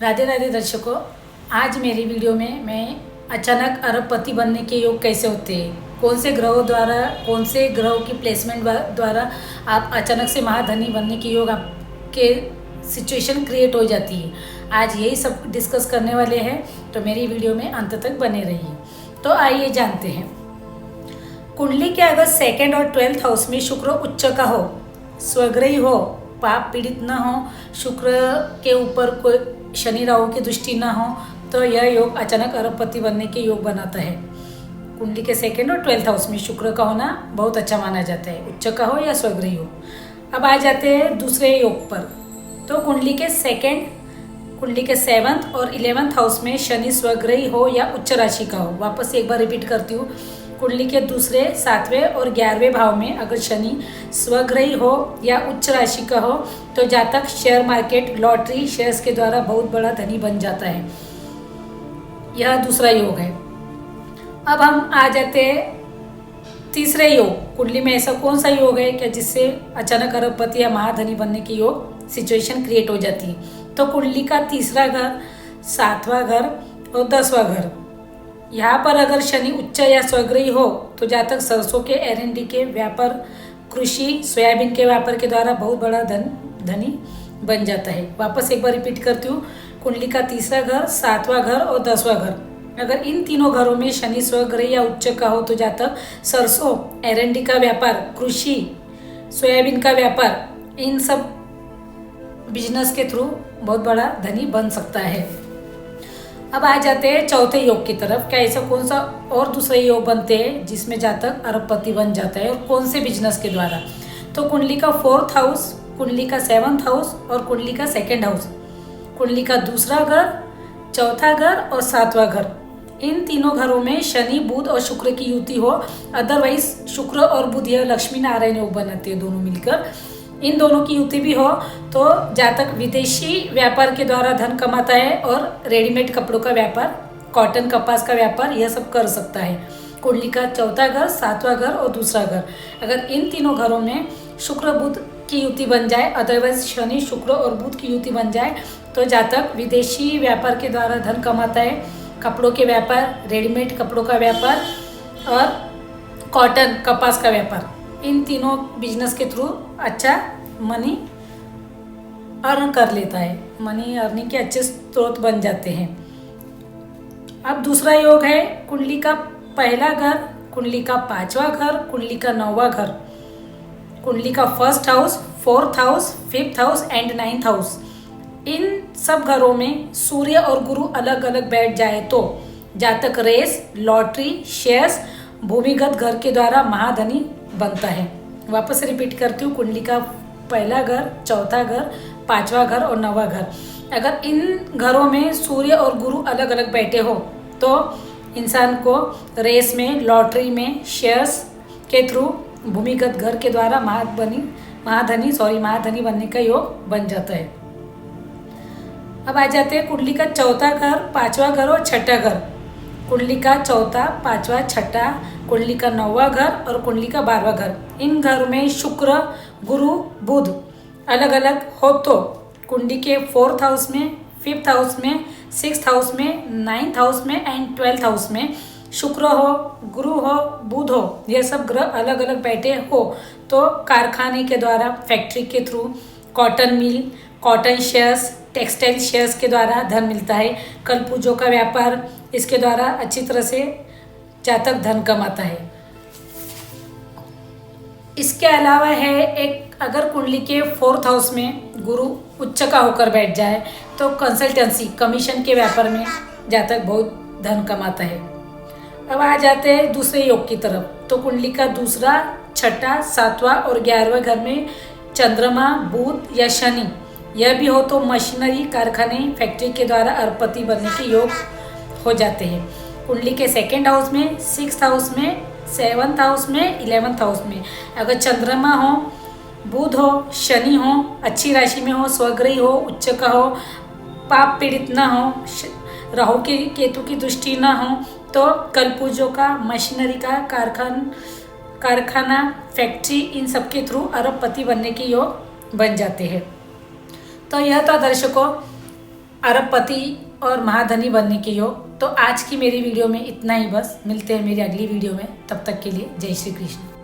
राधे राधे दर्शकों। आज मेरी वीडियो में मैं अचानक अरबपति बनने के योग कैसे होते हैं, कौन से ग्रहों द्वारा, कौन से ग्रहों की प्लेसमेंट द्वारा आप अचानक से महाधनी बनने के योग आपके सिचुएशन क्रिएट हो जाती है, आज यही सब डिस्कस करने वाले हैं। तो मेरी वीडियो में अंत तक बने रहिए। तो आइए जानते हैं। कुंडली के अगर सेकेंड और 12th हाउस में शुक्र उच्च का हो, स्वग्रही हो, पाप पीड़ित न हो, शुक्र के ऊपर कोई शनि राहु की दृष्टि न हो, तो यह योग अचानक अरबपति बनने के योग बनाता है। कुंडली के सेकेंड और 12th हाउस में शुक्र का होना बहुत अच्छा माना जाता है, उच्च का हो या स्वग्रही हो। अब आ जाते हैं दूसरे योग पर। तो कुंडली के 7th और 11th हाउस में शनि स्वग्रही हो या उच्च राशि का हो। वापस एक बार रिपीट करती हूँ। कुंडली के दूसरे, 7वें और 11वें भाव में अगर शनि स्वग्रही हो या उच्च राशि का हो, तो जातक शेयर मार्केट, लॉटरी, शेयर्स के द्वारा बहुत बड़ा धनी बन जाता है। यह दूसरा योग है। अब हम आ जाते हैं तीसरे योग। कुंडली में ऐसा कौन सा योग है क्या जिससे अचानक अरबपति या महाधनी बनने की योग सिचुएशन क्रिएट हो जाती है। तो कुंडली का तीसरा घर, 7वां घर और 10वां घर, यहाँ पर अगर शनि उच्च या स्वग्रही हो तो जातक सरसों के, R&D के व्यापार, कृषि, सोयाबीन के व्यापार के द्वारा बहुत बड़ा धनी बन जाता है। वापस एक बार रिपीट करती हूँ। कुंडली का तीसरा घर, 7वां घर और 10वां घर, अगर इन तीनों घरों में शनि स्वग्रही या उच्च का हो तो जातक सरसों, R&D का व्यापार, कृषि, सोयाबीन का व्यापार, इन सब बिजनेस के थ्रू बहुत बड़ा धनी बन सकता है। अब आ जाते हैं चौथे योग की तरफ। क्या ऐसा कौन सा और दूसरे योग बनते हैं जिसमें जातक अरबपति बन जाता है और कौन से बिजनेस के द्वारा। तो कुंडली का 4th हाउस, कुंडली का 7th हाउस और कुंडली का 2nd हाउस, कुंडली का दूसरा घर, चौथा घर और 7वां घर, इन तीनों घरों में शनि, बुध और शुक्र की युति हो। अदरवाइज शुक्र और बुध यह लक्ष्मी नारायण योग बनाते हैं दोनों मिलकर। इन दोनों की युति भी हो तो जातक विदेशी व्यापार के द्वारा धन कमाता है और रेडीमेड कपड़ों का व्यापार, कॉटन, कपास का व्यापार, यह सब कर सकता है। कुंडली का चौथा घर, 7वां घर और दूसरा घर, अगर इन तीनों घरों में शुक्र बुध की युति बन जाए, अदरवाइज शनि, शुक्र और बुध की युति बन जाए, तो जातक विदेशी व्यापार के द्वारा धन कमाता है। कपड़ों के व्यापार, रेडीमेड कपड़ों का व्यापार और कॉटन, कपास का व्यापार, इन तीनों बिजनेस के थ्रू अच्छा मनी अर्न कर लेता है। मनी अर्निंग के अच्छे स्रोत बन जाते हैं। अब दूसरा योग है कुंडली का पहला घर, कुंडली का 5वां घर, कुंडली का 9वां घर, कुंडली का 1st house, 4th house, 5th house and 9th house, इन सब घरों में सूर्य और गुरु अलग अलग बैठ जाए तो जातक रेस, लॉटरी, शेयर्स, भूमिगत घर के द्वारा महाधनी बनता है। वापस रिपीट करती हूँ। कुंडली का पहला घर, चौथा घर, 5वां घर और 9वां घर, अगर इन घरों में सूर्य और गुरु अलग अलग बैठे हो तो इंसान को रेस में, लॉटरी में, शेयर्स के थ्रू भूमिगत घर के द्वारा महाधनी बनने का योग बन जाता है। अब आ जाते हैं कुंडली का चौथा घर, 5वां घर और 6ठा घर। कुंडली का चौथा, 5वां, 6ठा, कुंडली का 9वां घर और कुंडली का 12वां घर, इन घर में शुक्र, गुरु, बुध अलग अलग हो तो कुंडली के 4th हाउस में, 5th हाउस में, 6th हाउस में, 9th हाउस में एंड 12th हाउस में शुक्र हो, गुरु हो, बुध हो, यह सब ग्रह अलग अलग बैठे हो तो कारखाने के द्वारा, फैक्ट्री के through, cotton mill, cotton shares, textile shares के द्वारा धन मिलता है। कल पूजों का व्यापार, इसके द्वारा अच्छी तरह से जातक धन कमाता है। इसके अलावा है एक, अगर कुंडली के 4th हाउस में गुरु उच्च का होकर बैठ जाए तो कंसल्टेंसी, कमीशन के व्यापार में जातक बहुत धन कमाता है। अब आ जाते हैं दूसरे योग की तरफ। तो कुंडली का दूसरा, 6ठा, 7वां और 11वां घर में चंद्रमा, बुध या शनि यह भी हो तो मशीनरी, कारखाने, फैक्ट्री के द्वारा अरबपति बनने के योग हो जाते हैं। कुंडली के 2nd हाउस में, 6th हाउस में, 7th हाउस में, 11th हाउस में अगर चंद्रमा हो, बुध हो, शनि हो, अच्छी राशि में हो, स्वग्रही हो, उच्च का हो, पाप पीड़ित ना हो, राहु के केतु की दृष्टि ना हो, तो कल पूजों का, मशीनरी का, कारखाना, फैक्ट्री, इन सब के थ्रू अरबपति बनने के योग बन जाते हैं। तो यह था दर्शकों अरबपति और महाधनी बनने के योग। तो आज की मेरी वीडियो में इतना ही बस। मिलते हैं मेरी अगली वीडियो में, तब तक के लिए जय श्री कृष्ण।